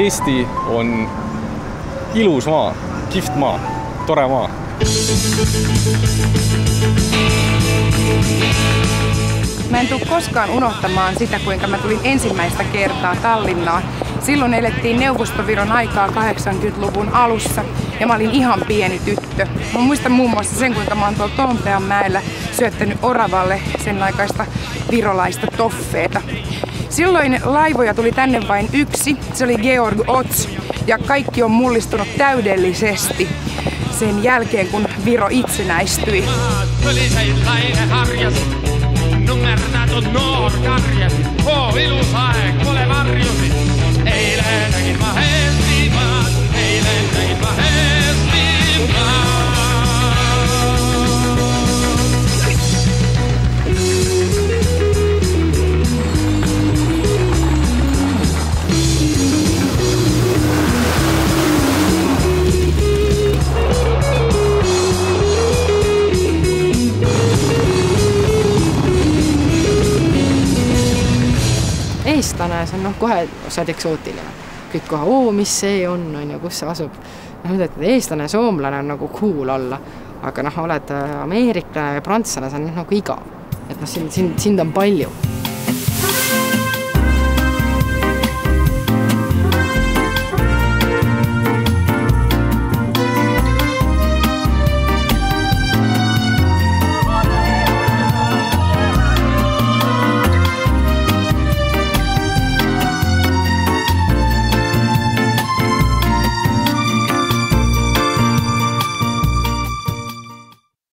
Eesti on ilus maa, kihvt maa, tore maa. Mä en tule koskaan unohtamaan sitä, kuinka mä tulin ensimmäistä kertaa Tallinnaan. Silloin elettiin Neuvostoviron aikaa 80-luvun alussa ja mä olin ihan pieni tyttö. Mä muistan muun muassa sen, kuinka mä oon tuolla Toonpeanmäellä syöttänyt oravalle sen aikaista virolaista toffeeta. Silloin laivoja tuli tänne vain yksi, se oli Georg Ots, ja kaikki on mullistunut täydellisesti sen jälkeen, kun Viro itsenäistyi. Nummertatud noor karjas, ilus aeg, pole varjusi. Eilen nägin ma Eestimaad, eilen nägin ma Eestimaad. Eestlane, see on kohe, sa oled eksootiline. Kõik kohe, mis see on ja kus see asub. Eestlane ja soomlane on nagu cool olla, aga oled ameeriklane ja prantslane, see on nagu igav. Et sind on palju.